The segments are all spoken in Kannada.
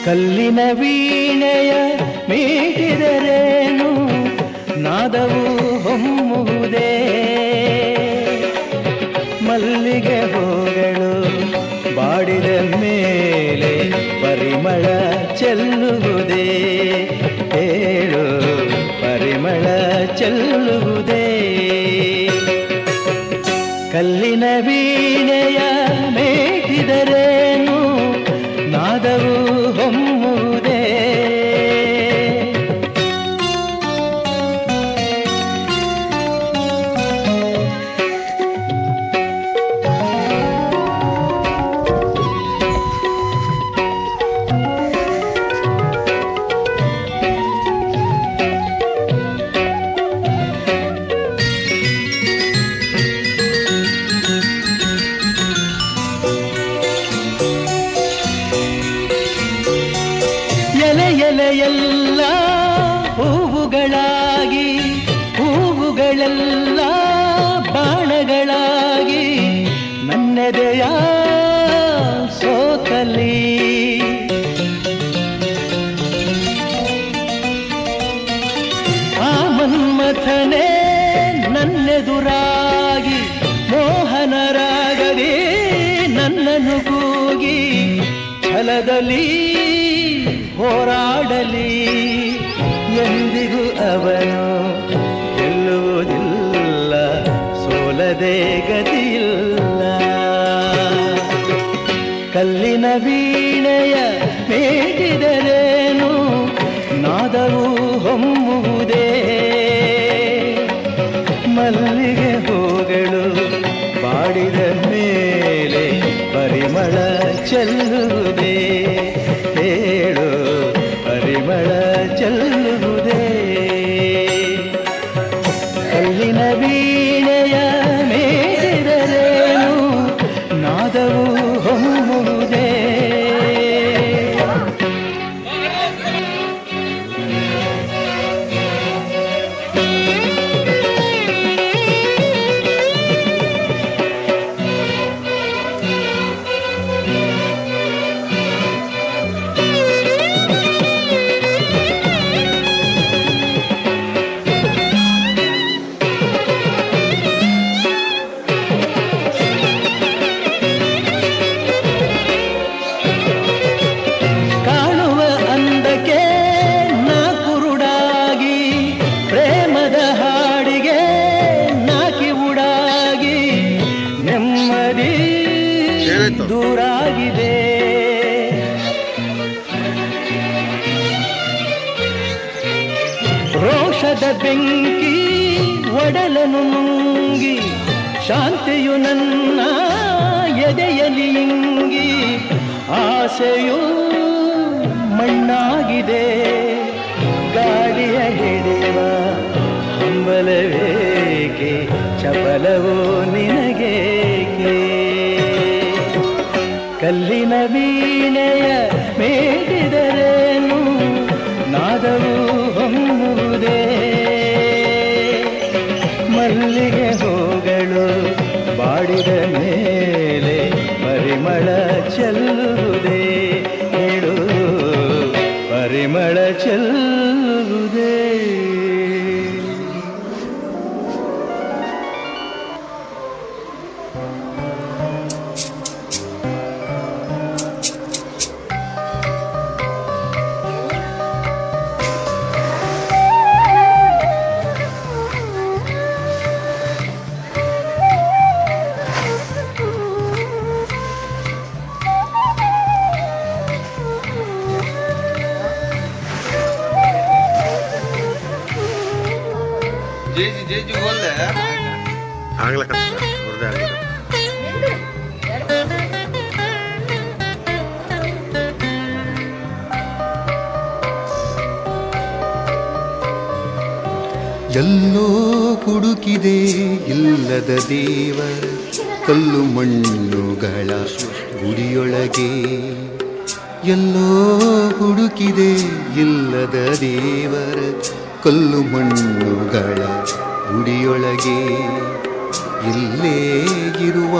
ಕಲ್ಲಿನ ವೀಣೆಯ ಮೀಟಿದರೇನು ನಾದವು ಹೊಮ್ಮುವುದೇ, ಮಲ್ಲಿಗೆ ಹೂಗಳು ಬಾಡಿದ ಮೇಲೆ ಪರಿಮಳ ಚೆಲ್ಲುವುದೇ, ಹೇಳು ಪರಿಮಳ ಚೆಲ್ಲುವುದೇ. ಕಲ್ಲಿನ ವೀಣೆಯ ಮೇಟಿದರೇನು ನಾದವು ಹೊಮ್ಮುವುದೇ. ಎಲೆಯೆಲ್ಲ ಹೂವುಗಳಾಗಿ, ಹೂವುಗಳೆಲ್ಲ ಬಾಣಗಳಾಗಿ ನನ್ನೆದೆಯ ಸೋತಲಿ. ಆ ಮನ್ಮಥನೇ ನನ್ನೆದುರಾಗಿ ಮೋಹನರಾಗಲಿ ನನ್ನನ್ನು ಕೂಗಿ ಛಲದಲ್ಲಿ ಹೋರಾಡಲಿ. ಎಂದಿಗೂ ಅವನು ಗೆಲ್ಲುವುದಿಲ್ಲ, ಸೋಲದೆ ಗತಿಯಿಲ್ಲ. ಕಲ್ಲಿನ ವೀಣೆಯ ಮೇಟಿದರೇನು ನಾದವು ಹೊಮ್ಮುವುದೇ, ಮಲ್ಲಿಗೆ ಹೂಗಳು ಬಾಡಿದ ಮೇಲೆ ಪರಿಮಳ ಚೆಲ್ಲುವುದೇ, ಹೇಳು ಪರಿಮಳ ಚೆಲ್ಲುವುದೇ. ಕಲ್ಲಿನ ವೀಣೆಯ ಮೇಟಿದರೇನು ನಾದವು ಹೊಮ್ಮುವುದೇ. ದೂರಾಗಿದೆ ರೋಷದ ಬೆಂಕಿ ಒಡಲನು ನುಂಗಿ, ಶಾಂತಿಯು ನನ್ನ ಎದೆಯಲಿ ಇಂಗಿ. ಆಸೆಯು ಮಣ್ಣಾಗಿದೆ, ಗಾಳಿಯ ಹಿಡಿಯುವ ಹಂಬಲವೇಕೆ, ಚಪಲವೋ ನಿನಗೇಕೆ. ಕಲ್ಲಿನ ವೀಣೆಯ ಮೇಟಿದರೇನು ನಾದವು ಹೊಮ್ಮುವುದೇ, ಮಲ್ಲಿಗೆ ಹೂಗಳು ಬಾಡಿದ ಮೇಲೆ ಪರಿಮಳ ಚೆಲ್ಲುವುದೇ, ಹೇಳು ಪರಿಮಳ ಚೆಲ್ಲುವುದೇ. ಜೇಜಿ बोल ಎಲ್ಲೋ ಹುಡುಕಿದೆ ಇಲ್ಲದ ದೇವರ ಕಲ್ಲು ಮಣ್ಣುಗಳ ಗುಡಿಯೊಳಗೆ, ಎಲ್ಲೋ ಹುಡುಕಿದೆ ಇಲ್ಲದ ದೇವರ ಕಲ್ಲು ಮಣ್ಣುಗಳ ಗುಡಿಯೊಳಗೆ. ಇಲ್ಲೇ ಇರುವ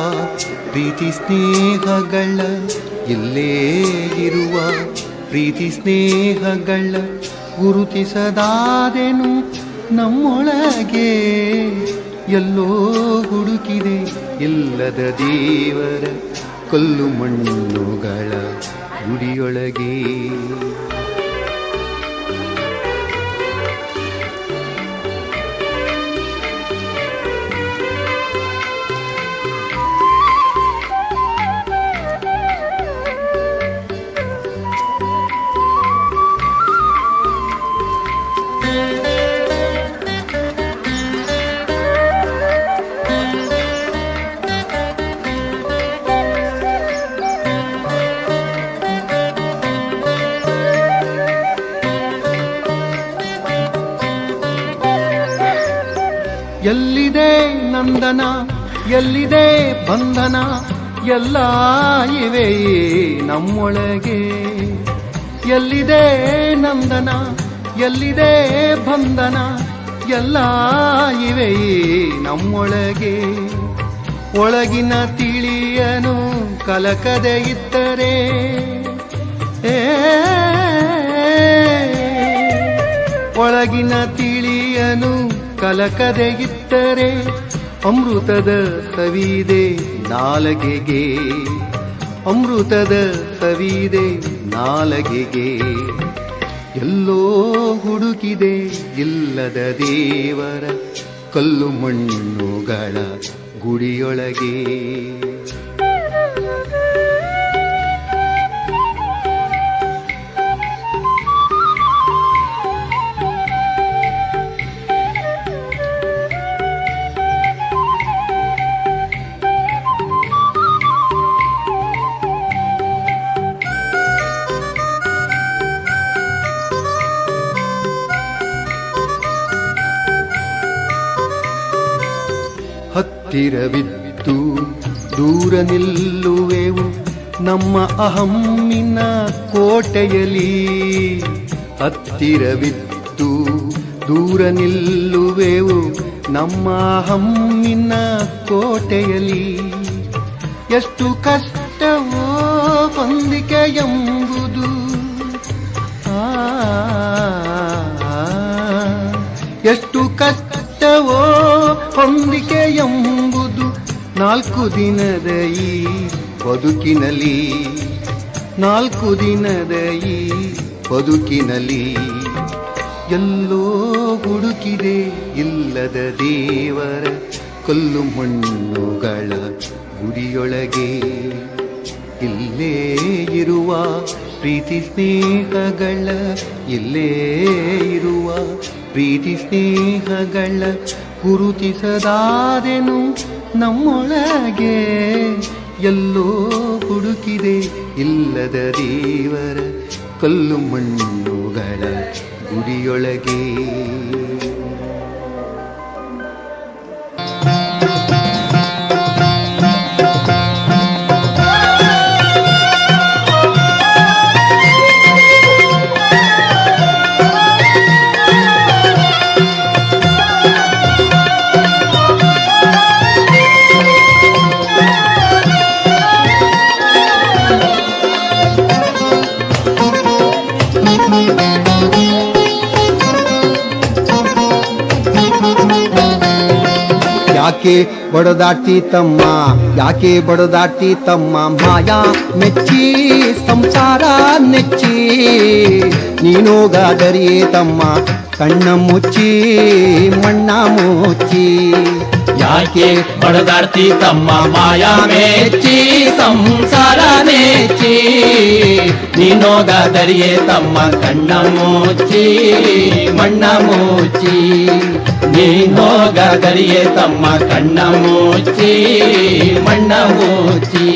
ಪ್ರೀತಿ ಸ್ನೇಹಗಳ, ಇಲ್ಲೇ ಇರುವ ಪ್ರೀತಿ ಸ್ನೇಹಗಳ ಗುರುತಿಸದಾದೆನು ನಮ್ಮೊಳಗೆ ಎಲ್ಲೋ ಹುಡುಕಿದೆ ಇಲ್ಲದ ದೇವರ ಕಲ್ಲು ಮಣ್ಣುಗಳ ಗುಡಿಯೊಳಗೆ. ಎಲ್ಲಿದೆ ನಂದನ ಎಲ್ಲಿದೆ ಬಂಧನ ಎಲ್ಲ ಇವೆ ನಮ್ಮೊಳಗೆ. ಎಲ್ಲಿದೆ ನಂದನ ಎಲ್ಲಿದೆ ಬಂಧನ ಎಲ್ಲ ಇವೆ ನಮ್ಮೊಳಗೆ. ಒಳಗಿನ ತಿಳಿಯನು ಕಲಕದೆ ಇದ್ದರೆ ಒಳಗಿನ ತಿಳಿಯನು ಕಲಕದೆ ಇದ್ದರೆ ಅಮೃತದ ಸವಿದೆ ನಾಲಗೆಗೆ. ಅಮೃತದ ಸವಿದೆ ನಾಲಗೆಗೆ. ಎಲ್ಲೋ ಹುಡುಕಿದೆ ಇಲ್ಲದ ದೇವರ ಕಲ್ಲು ಮಣ್ಣುಗಳ ಗುಡಿಯೊಳಗೆ. ಹತ್ತಿರವಿದ್ದು ದೂರ ನಿಲ್ಲುವೆವು ನಮ್ಮ ಅಹಮ್ಮಿನ ಕೋಟೆಯಲಿ. ಹತ್ತಿರವಿದ್ದು ದೂರ ನಿಲ್ಲುವೆವು ನಮ್ಮ ಅಹಮ್ಮಿನ ಕೋಟೆಯಲಿ. ಎಷ್ಟು ಕಷ್ಟವೋ ಹೊಂದಿಕೆ ಎಂಬುದು, ಎಷ್ಟು ಕಷ್ಟವೋ ಹೊಂದಿಕೆ ಎಂಬುದು ನಾಲ್ಕು ದಿನದ ಈ ಬದುಕಿನಲ್ಲಿ. ನಾಲ್ಕು ದಿನದ ಈ ಬದುಕಿನಲ್ಲಿ ಎಲ್ಲೋ ಹುಡುಕಿದೆ ಇಲ್ಲದ ದೇವರ ಕಲ್ಲು ಮಣ್ಣುಗಳ ಗುಡಿಯೊಳಗೆ. ಇಲ್ಲೇ ಇರುವ ಪ್ರೀತಿ ಸ್ನೇಹಗಳ, ಇಲ್ಲೇ ಇರುವ ಪ್ರೀತಿ ಸ್ನೇಹಗಳ ಗುರುತಿಸದಾದೆನು ನಮ್ಮೊಳಗೆ. ಎಲ್ಲೋ ಹುಡುಕಿದೆ ಇಲ್ಲದ ದೇವರ ಕಲ್ಲು ಮಣ್ಣುಗಳ ಗುಡಿಯೊಳಗೆ. ಯಾಕೆ ಬಡದಾಟಿ ತಮ್ಮ, ಯಾಕೆ ಬಡದಾಟಿ ತಮ್ಮ, ಮಾಯಾ ಮೆಚ್ಚಿ ಸಂಸಾರ ನೆಚ್ಚಿ ನೀನೋಗಾದರಿಯೇ ತಮ್ಮ ಕಣ್ಣ ಮುಚ್ಚಿ ಮಣ್ಣ ಮುಚ್ಚಿ. ಯಾಕೆ ಬಡದಾಡ್ತಿ ತಮ್ಮ, ಮಾಯಾ ಮೆಚ್ಚಿ ಸಂಸಾರ ನೆಚ್ಚಿ ನೀನೋಗಾದರಿಯೇ ತಮ್ಮ ಕಣ್ಣ ಮುಚ್ಚಿ ಮಣ್ಣ ಮುಚ್ಚಿ. ನೀನೋಗಾದರಿಯೇ ತಮ್ಮ ಕಣ್ಣ ಮುಚ್ಚಿ ಮಣ್ಣ ಮುಚ್ಚಿ.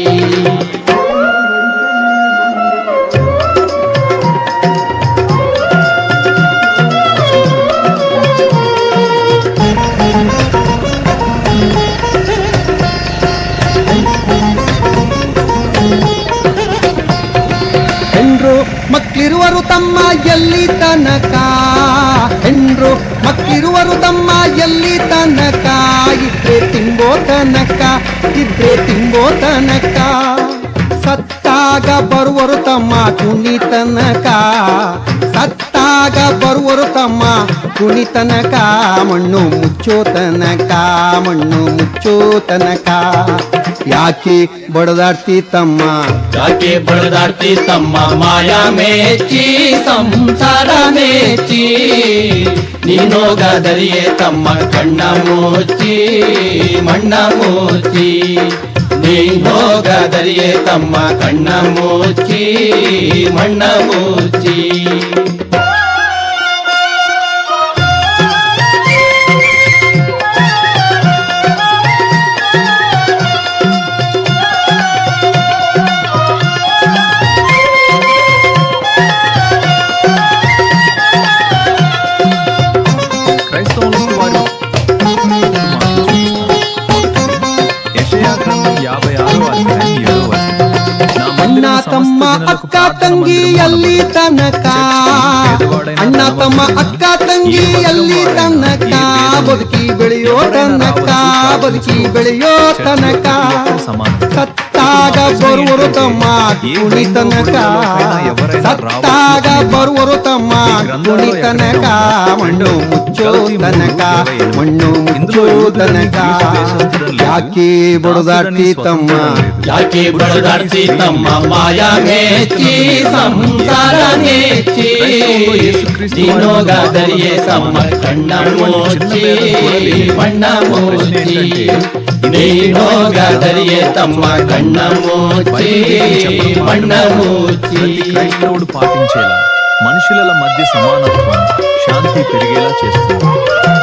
ಮಕ್ಕಳಿರುವರು ತಮ್ಮ ಎಲ್ಲಿ ತನಕ, ಹೆಂಡ್ರು ಮಕ್ಕಳಿರುವರು ತಮ್ಮ ಎಲ್ಲಿ ತನಕ, ಇದ್ರೆ ತಿಂಬೋ ತನಕ, ಇದ್ರೆ ತಿಂಬೋ ತನಕ. ಸತ್ತಾಗ ಬರುವರು ತಮ್ಮ ಕುಣಿತನಕ ಸತ್ತಾಗ ಬರುವರು ತಮ್ಮ ಕುಣಿತನಕ ಮಣ್ಣು ಮುಚ್ಚೋ ತನಕ ಮಣ್ಣು ಮುಚ್ಚೋ ತನಕ ಯಾಕೆ ಬಡದಾಡ್ತಿ ತಮ್ಮ ಯಾಕೆ ಬಡದಾಡ್ತಿ ತಮ್ಮ ಮಾಯಾ ಮೇಚಿ ಸಂಸಾರ ಮೇಚಿ ನೀನೋಗದರಿಯೇ ತಮ್ಮ ಕಣ್ಣ ಮುಚ್ಚಿ ಮಣ್ಣ ಮುಚ್ಚಿ ನೀನೋಗದರಿಯೇ ತಮ್ಮ ಕಣ್ಣ ಮುಚ್ಚಿ ಮಣ್ಣ ಮುಚ್ಚಿ క్రైస్తవులు వారి యెషయా గ్రంథం 56వ అధ్యాయం 7వ వచనం. నా ಅಣ್ಣ మందిరము ತಮ್ಮ సమస్త జనులకు ಅಕ್ಕ ప్రార్థన ತಂಗಿಯಲ್ಲಿ మందిరము ತನಕ ಅಣ್ಣ ತಮ್ಮ ಅಕ್ಕ ತಂಗಿಯಲ್ಲಿ ತನಕ ಬದುಕಿ ಬೆಳೆಯೋ ತನಕ ಬದುಕಿ ಬೆಳೆಯೋ ತನಕ ಸತ್ತಾಗ ಬರುವರು ತಮ್ಮ ಕುಣಿ ತನಕ ಸತ್ತಾಗ ಬರುವರು ತಮ್ಮ ಕುಣಿ ತನಕ ಮಣ್ಣು ಮುಚ್ಚೋ ತನಕ ಮಣ್ಣು ಮುಚ್ಚೋ ತನಕ ಯಾಕೆ ಬಡದಾಡ್ತಿ ತಮ್ಮ ಯಾಕೆ ಬಡದಾಡ್ತಿ ತಮ್ಮ ಮಾಯಾ ಮೇಚಿ ಸಂಸಾರ ಮೇಚಿ ನೀನೋಗದರಿಯೇ ತಮ್ಮ ಕಣ್ಣ ಮುಚ್ಚಿ ಮಣ್ಣ ಮುಚ್ಚಿ ನೀನೋಗದರಿಯೇ ತಮ್ಮ ಕಣ್ಣ ಮುಚ್ಚಿ ಮಣ್ಣ ಮುಚ್ಚಿ. ప్రతి క్రైస్తవుడు పాటించేలా మనుషుల మధ్య సమానత్వం శాంతి పెరిగేలా చేస్తుంది.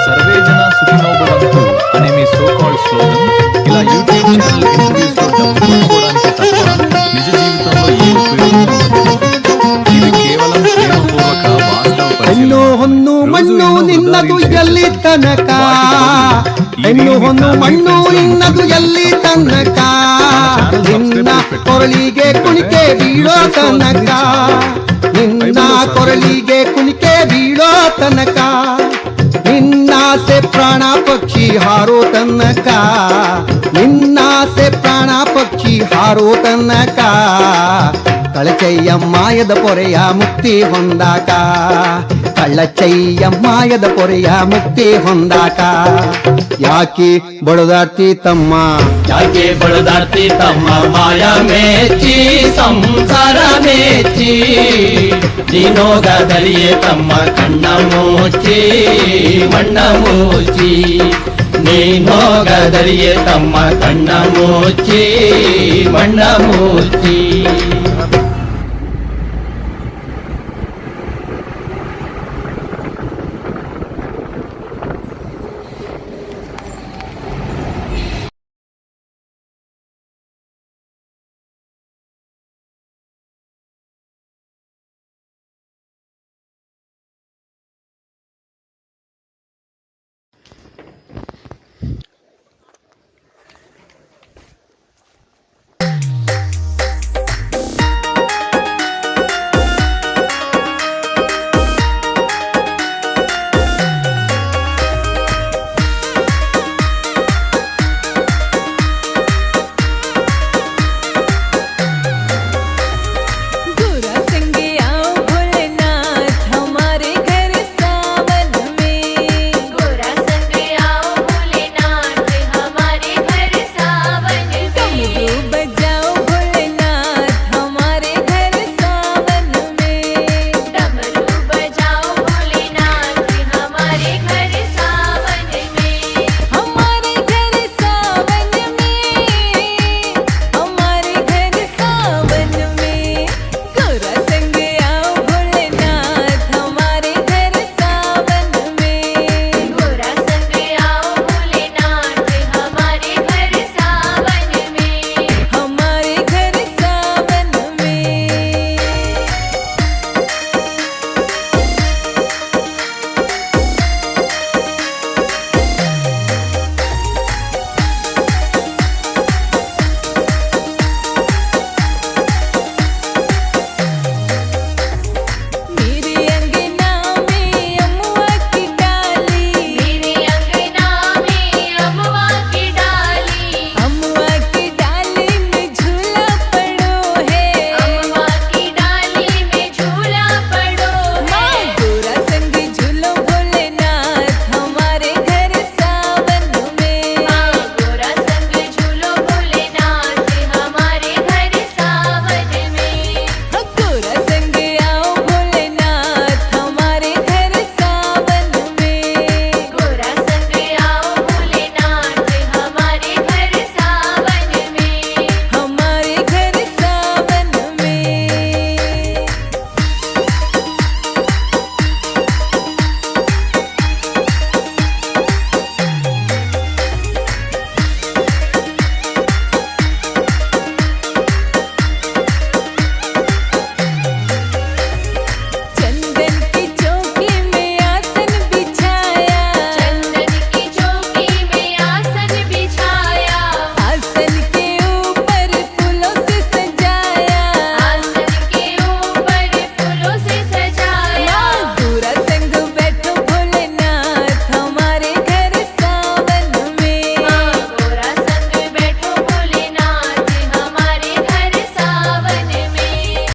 సర్వే జన సుఖినో భవంతు అనే మీ సో కాల్డ్ స్లోగన్ ఇలా యూట్యూబ్ ఛానల్ ఇంటర్వ్యూస్ లో డబ్బు కొనుక్కోవడానికి తప్ప నిజ జీవితంలో ఏ ఉపయోగం ఉండదు. ఇది కేవలం ప్రేమపూర్వక వాస్తవ ಹೆಣ್ಣು ಹೊನ್ನು ಮಣ್ಣು ನಿನ್ನದು ಎಲ್ಲಿ ತನಕ ಹೆಣ್ಣು ಹೊನ್ನು ಮಣ್ಣು ನಿನ್ನದು ಎಲ್ಲಿ ತನಕ ನಿನ್ನ ಕೊರಳಿಗೆ ಕುಣಿಕೆ ಬೀಳೋ ತನಕ ನಿನ್ನ ಕೊರಳಿಗೆ ಕುಣಿಕೆ ಬೀಳೋ ತನಕ ನಿನ್ನಾಸೆ ಪ್ರಾಣ ಪಕ್ಷಿ ಹಾರೋ ತನಕ ನಿನ್ನಾಸೆ ಪ್ರಾಣ ಪಕ್ಷಿ ಹಾರೋ ತನಕ ಕಳಚಯ್ಯ ಮಾಯದ ಪೊರೆಯ ಮುಕ್ತಿ ಹೊಂದಾಕ ಕಳ್ಳಚಯ್ಯ ಮಾಯದ ಪೊರೆಯ ಮುಕ್ತಿ ಹೊಂದಾಕ ಯಾಕೆ ಬಡದಾಡ್ತಿ ತಮ್ಮ ಯಾಕೆ ಬಡದಾಡ್ತಿ ತಮ್ಮ ಮಾಯಾ ಮೇಚಿ ಸಂಸಾರ ಮೇಚಿ ನೀನೋಗದರಿಯೇ ತಮ್ಮ ಕಣ್ಣ ಮುಚ್ಚಿ ಮಣ್ಣ ಮುಚ್ಚಿ ನೀನೋಗದರಿಯೇ ತಮ್ಮ ಕಣ್ಣ ಮುಚ್ಚಿ ಮಣ್ಣ ಮುಚ್ಚಿ.